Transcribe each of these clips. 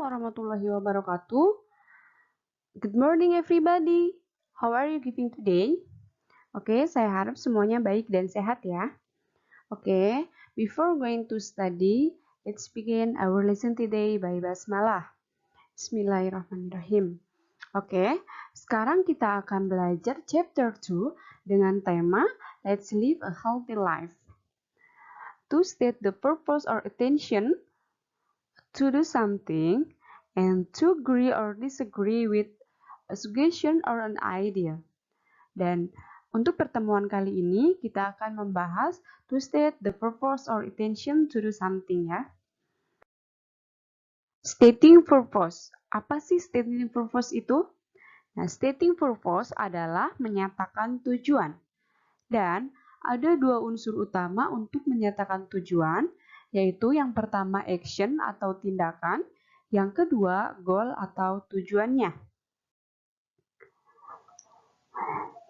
warahmatullahi wabarakatuh. Good morning everybody. How are you keeping today? Oke, saya harap semuanya baik dan sehat ya. Oke, before going to study, let's begin our lesson today by Basmalah. Bismillahirrahmanirrahim. Oke, sekarang kita akan belajar chapter 2 dengan tema Let's Live a Healthy Life. To state the purpose or attention to do something, and to agree or disagree with a suggestion or an idea. Dan untuk pertemuan kali ini, kita akan membahas to state the purpose or intention to do something ya. Stating purpose. Apa sih stating purpose itu? Nah, stating purpose adalah menyatakan tujuan. Dan ada dua unsur utama untuk menyatakan tujuan, yaitu yang pertama action atau tindakan, yang kedua goal atau tujuannya.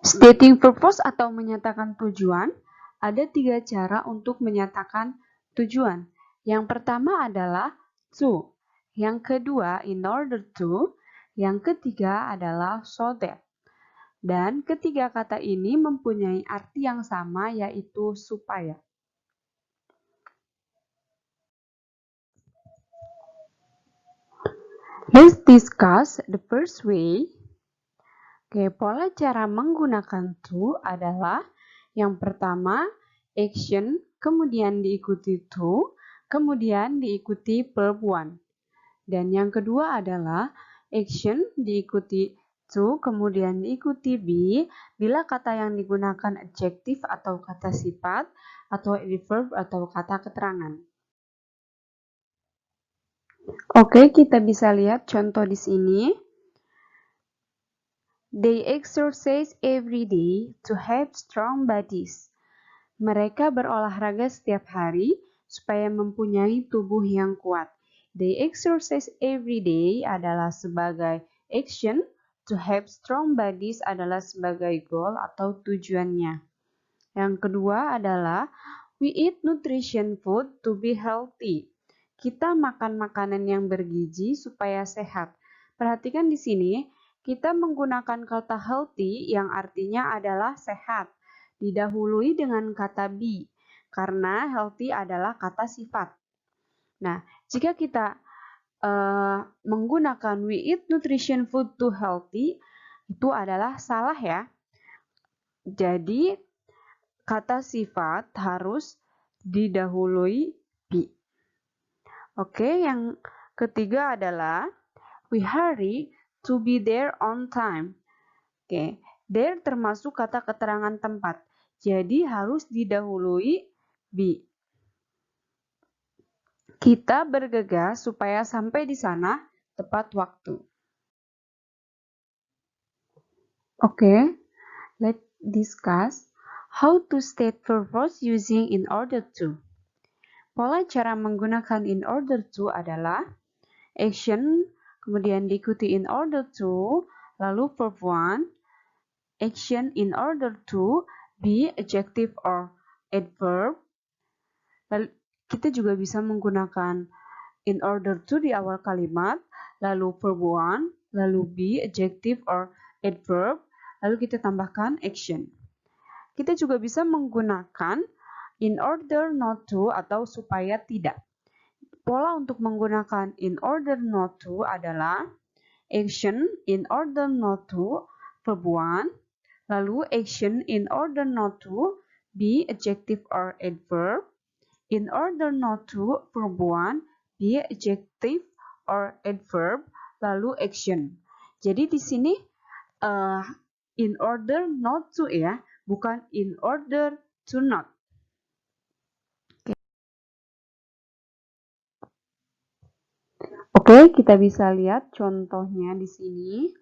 Stating purpose atau menyatakan tujuan, ada tiga cara untuk menyatakan tujuan. Yang pertama adalah to, yang kedua in order to, yang ketiga adalah so that. Dan ketiga kata ini mempunyai arti yang sama, yaitu supaya. Let's discuss the first way. Oke, pola cara menggunakan to adalah yang pertama action, kemudian diikuti to, kemudian diikuti verb one. Dan yang kedua adalah action diikuti to, kemudian diikuti be, bila kata yang digunakan adjektif atau kata sifat, atau adverb atau kata keterangan. Oke, kita bisa lihat contoh di sini. They exercise every day to have strong bodies. Mereka berolahraga setiap hari supaya mempunyai tubuh yang kuat. They exercise every day adalah sebagai action, to have strong bodies adalah sebagai goal atau tujuannya. Yang kedua adalah we eat nutrition food to be healthy. Kita makan makanan yang bergizi supaya sehat. Perhatikan di sini, kita menggunakan kata healthy yang artinya adalah sehat. Didahului dengan kata be, karena healthy adalah kata sifat. Nah, jika kita menggunakan we eat nutrition food to healthy, itu adalah salah ya. Jadi, kata sifat harus didahului be. Oke, yang ketiga adalah we hurry to be there on time. Oke, there termasuk kata keterangan tempat. Jadi harus didahului be. Kita bergegas supaya sampai di sana tepat waktu. Oke, let's discuss how to state purpose using in order to. Pola cara menggunakan in order to adalah action, kemudian diikuti in order to, lalu verb one, action in order to, be adjective or adverb. Lalu kita juga bisa menggunakan in order to di awal kalimat, lalu verb one, lalu be adjective or adverb, lalu kita tambahkan action. Kita juga bisa menggunakan in order not to atau supaya tidak. Pola untuk menggunakan in order not to adalah action in order not to, verb one, lalu action in order not to, be adjective or adverb, in order not to, verb one, be adjective or adverb, lalu action. Jadi di sini in order not to ya, bukan in order to not. Oke, kita bisa lihat contohnya di sini.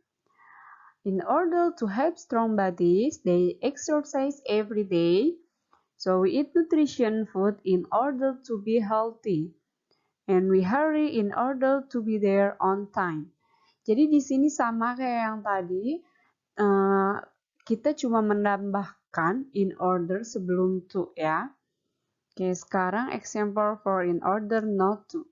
In order to have strong bodies, they exercise every day. So we eat nutrition food in order to be healthy. And we hurry in order to be there on time. Jadi di sini sama kayak yang tadi, kita cuma menambahkan in order sebelum to ya. Oke, sekarang example for in order not to.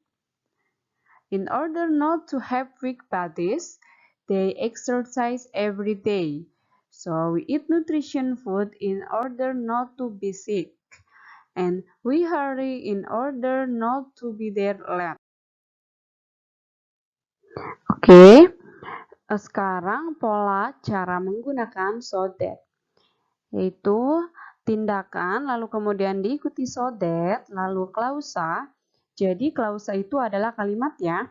In order not to have weak bodies, they exercise every day. So we eat nutrition food in order not to be sick. And we hurry in order not to be there late. Oke, sekarang pola cara menggunakan so that, yaitu tindakan lalu kemudian diikuti so that, lalu klausa. Jadi klausa itu adalah kalimat ya,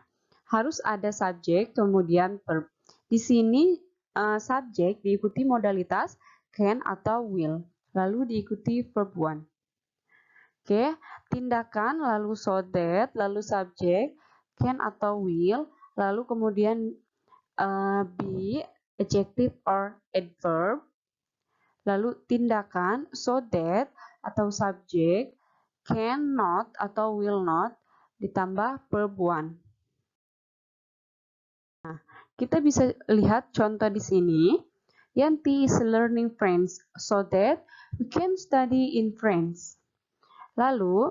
harus ada subjek kemudian verb. Di sini subjek diikuti modalitas can atau will, lalu diikuti verb one. Oke, tindakan lalu so that, lalu subjek can atau will, lalu kemudian be adjective or adverb, lalu tindakan so that atau subjek cannot atau will not ditambah verb one. Nah, kita bisa lihat contoh di sini. Yanti is learning French so that we can study in French. Lalu,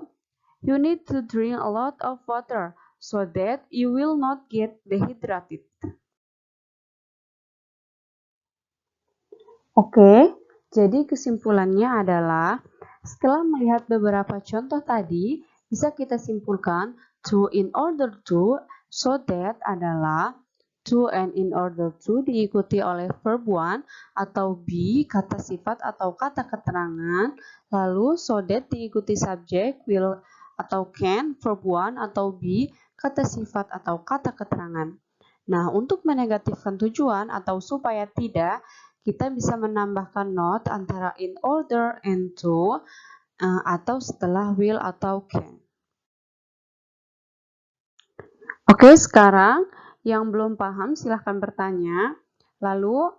you need to drink a lot of water so that you will not get dehydrated. Oke, jadi kesimpulannya adalah setelah melihat beberapa contoh tadi, bisa kita simpulkan to, in order to, so that adalah to and in order to diikuti oleh verb one atau be, kata sifat atau kata keterangan, lalu so that diikuti subjek, will atau can, verb one atau be, kata sifat atau kata keterangan. Nah, untuk menegatifkan tujuan atau supaya tidak, kita bisa menambahkan not antara in order and to atau setelah will atau can. Oke, sekarang yang belum paham silahkan bertanya. Lalu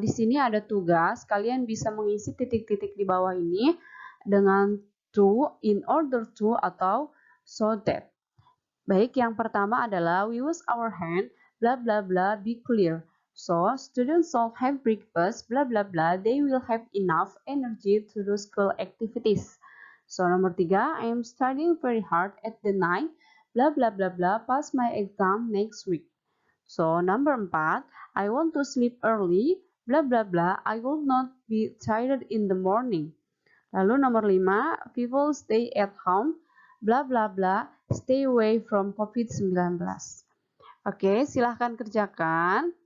di sini ada tugas, kalian bisa mengisi titik-titik di bawah ini dengan to, in order to, atau so that. Baik, yang pertama adalah we wash our hand, bla bla bla, be clear. So, students will have breakfast, bla bla bla, they will have enough energy to do school activities. So, nomor 3, I am studying very hard at the night, bla bla bla bla, pass my exam next week. So, number 4, I want to sleep early, bla bla bla, I will not be tired in the morning. Lalu nomor 5, people stay at home, bla bla bla, stay away from COVID-19. Oke, silahkan kerjakan.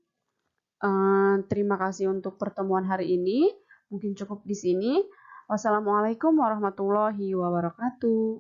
Terima kasih untuk pertemuan hari ini. Mungkin cukup di sini. Wassalamualaikum warahmatullahi wabarakatuh.